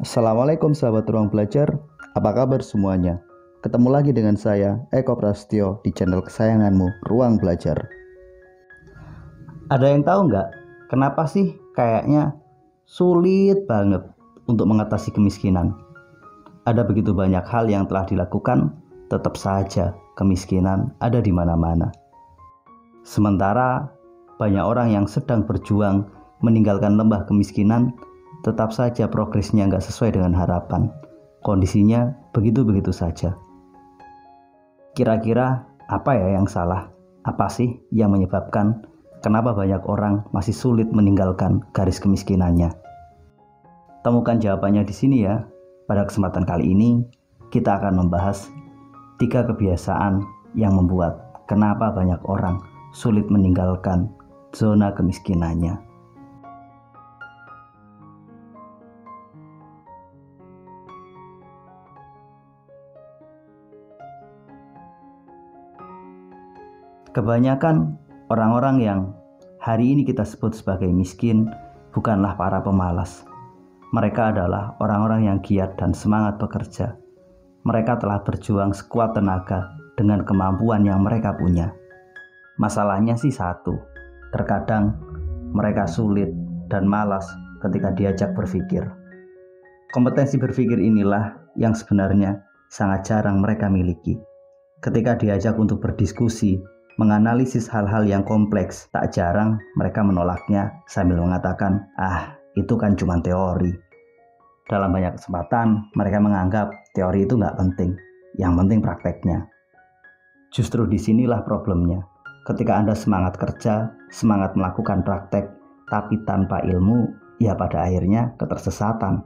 Assalamualaikum sahabat ruang belajar, apa kabar semuanya? Ketemu lagi dengan saya, Eko Prasetyo, di channel kesayanganmu, Ruang Belajar. Ada yang tahu nggak, kenapa sih kayaknya sulit banget untuk mengatasi kemiskinan? Ada begitu banyak hal yang telah dilakukan, tetap saja kemiskinan ada di mana-mana. Sementara banyak orang yang sedang berjuang meninggalkan lembah kemiskinan, tetap saja progresnya nggak sesuai dengan harapan. Kondisinya begitu-begitu saja. Kira-kira apa ya yang salah? Apa sih yang menyebabkan kenapa banyak orang masih sulit meninggalkan garis kemiskinannya? Temukan jawabannya di sini ya. Pada kesempatan kali ini, kita akan membahas 3 kebiasaan yang membuat kenapa banyak orang sulit meninggalkan zona kemiskinannya. Kebanyakan orang-orang yang hari ini kita sebut sebagai miskin bukanlah para pemalas. Mereka adalah orang-orang yang giat dan semangat bekerja. Mereka telah berjuang sekuat tenaga dengan kemampuan yang mereka punya. Masalahnya sih satu, terkadang mereka sulit dan malas ketika diajak berpikir. Kompetensi berpikir inilah yang sebenarnya sangat jarang mereka miliki. Ketika diajak untuk berdiskusi, menganalisis hal-hal yang kompleks, tak jarang mereka menolaknya sambil mengatakan, itu kan cuma teori. Dalam banyak kesempatan, mereka menganggap teori itu nggak penting, yang penting prakteknya. Justru disinilah problemnya. Ketika Anda semangat kerja, semangat melakukan praktek, tapi tanpa ilmu, ya pada akhirnya ketersesatan.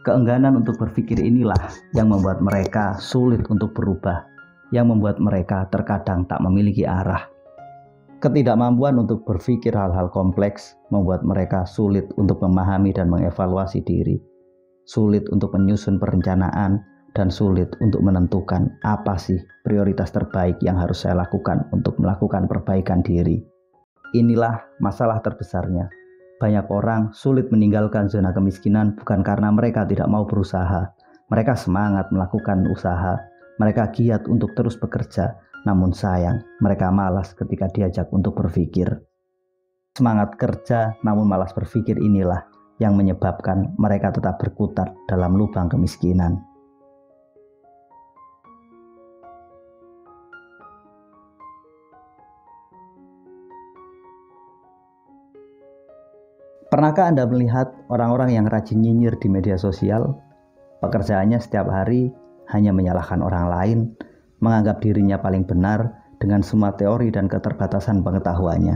Keengganan untuk berpikir inilah yang membuat mereka sulit untuk berubah, yang membuat mereka terkadang tak memiliki arah. Ketidakmampuan untuk berpikir hal-hal kompleks membuat mereka sulit untuk memahami dan mengevaluasi diri, sulit untuk menyusun perencanaan, dan sulit untuk menentukan apa sih prioritas terbaik yang harus saya lakukan untuk melakukan perbaikan diri. Inilah masalah terbesarnya. Banyak orang sulit meninggalkan zona kemiskinan bukan karena mereka tidak mau berusaha. Mereka semangat melakukan usaha. Mereka giat untuk terus bekerja, namun sayang, mereka malas ketika diajak untuk berpikir. Semangat kerja namun malas berpikir inilah yang menyebabkan mereka tetap berkutat dalam lubang kemiskinan. Pernahkah Anda melihat orang-orang yang rajin nyinyir di media sosial? Pekerjaannya setiap hari hanya menyalahkan orang lain, menganggap dirinya paling benar dengan semua teori dan keterbatasan pengetahuannya.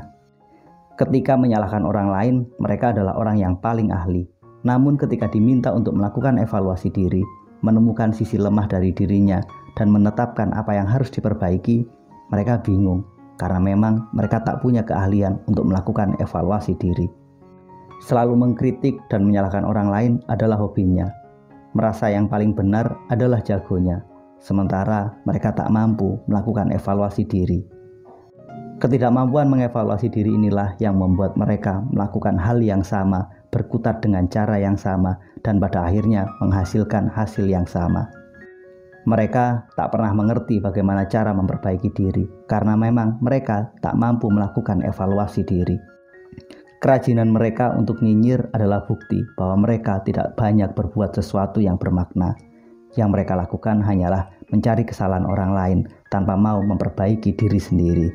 Ketika menyalahkan orang lain, mereka adalah orang yang paling ahli. Namun ketika diminta untuk melakukan evaluasi diri, menemukan sisi lemah dari dirinya, dan menetapkan apa yang harus diperbaiki, mereka bingung karena memang mereka tak punya keahlian untuk melakukan evaluasi diri. Selalu mengkritik dan menyalahkan orang lain adalah hobinya. Merasa yang paling benar adalah jagonya, sementara mereka tak mampu melakukan evaluasi diri. Ketidakmampuan mengevaluasi diri inilah yang membuat mereka melakukan hal yang sama, berkutat dengan cara yang sama, dan pada akhirnya menghasilkan hasil yang sama. Mereka tak pernah mengerti bagaimana cara memperbaiki diri, karena memang mereka tak mampu melakukan evaluasi diri. Kerajinan mereka untuk nyinyir adalah bukti bahwa mereka tidak banyak berbuat sesuatu yang bermakna. Yang mereka lakukan hanyalah mencari kesalahan orang lain tanpa mau memperbaiki diri sendiri.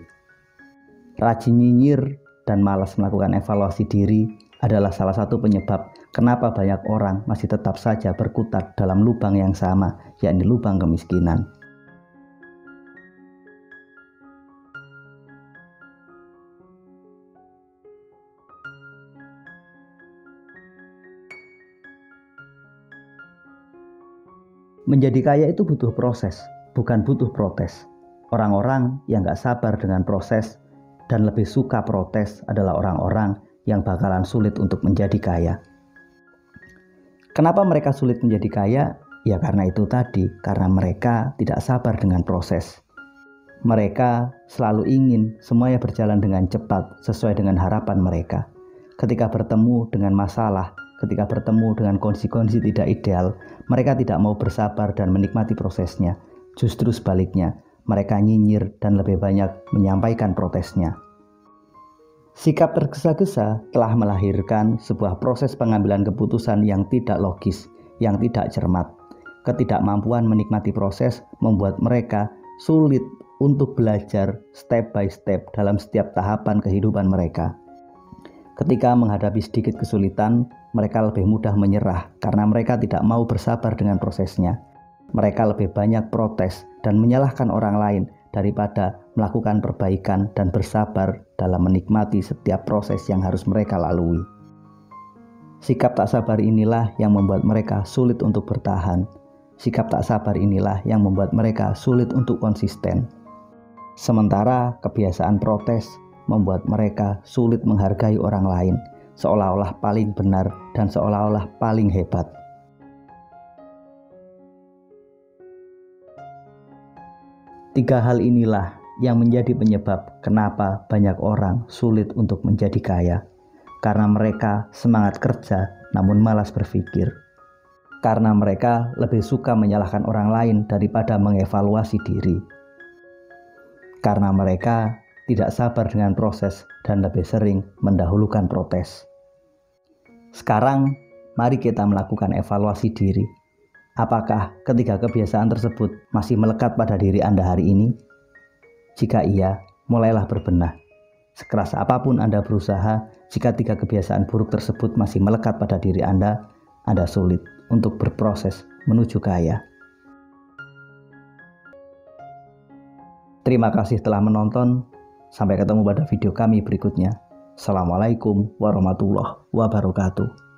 Rajin nyinyir dan malas melakukan evaluasi diri adalah salah satu penyebab kenapa banyak orang masih tetap saja berkutat dalam lubang yang sama, yakni lubang kemiskinan. Menjadi kaya itu butuh proses, bukan butuh protes. Orang-orang yang gak sabar dengan proses dan lebih suka protes adalah orang-orang yang bakalan sulit untuk menjadi kaya. Kenapa mereka sulit menjadi kaya? Ya karena itu tadi, karena mereka tidak sabar dengan proses. Mereka selalu ingin semuanya berjalan dengan cepat sesuai dengan harapan mereka. Ketika bertemu dengan masalah, ketika bertemu dengan kondisi-kondisi tidak ideal, mereka tidak mau bersabar dan menikmati prosesnya. Justru sebaliknya, mereka nyinyir dan lebih banyak menyampaikan protesnya. Sikap tergesa-gesa telah melahirkan sebuah proses pengambilan keputusan yang tidak logis, yang tidak cermat. Ketidakmampuan menikmati proses membuat mereka sulit untuk belajar step by step dalam setiap tahapan kehidupan mereka. Ketika menghadapi sedikit kesulitan, mereka lebih mudah menyerah karena mereka tidak mau bersabar dengan prosesnya. Mereka lebih banyak protes dan menyalahkan orang lain daripada melakukan perbaikan dan bersabar dalam menikmati setiap proses yang harus mereka lalui. Sikap tak sabar inilah yang membuat mereka sulit untuk bertahan. Sikap tak sabar inilah yang membuat mereka sulit untuk konsisten. Sementara kebiasaan protes membuat mereka sulit menghargai orang lain, seolah-olah paling benar dan seolah-olah paling hebat. Tiga hal inilah yang menjadi penyebab kenapa banyak orang sulit untuk menjadi kaya. Karena mereka semangat kerja namun malas berpikir. Karena mereka lebih suka menyalahkan orang lain daripada mengevaluasi diri. Karena mereka tidak sabar dengan proses dan lebih sering mendahulukan protes. Sekarang, mari kita melakukan evaluasi diri. Apakah ketiga kebiasaan tersebut masih melekat pada diri Anda hari ini? Jika iya, mulailah berbenah. Sekeras apapun Anda berusaha, jika tiga kebiasaan buruk tersebut masih melekat pada diri Anda sulit untuk berproses menuju kaya. Terima kasih telah menonton. Sampai ketemu pada video kami berikutnya. Assalamualaikum warahmatullahi wabarakatuh.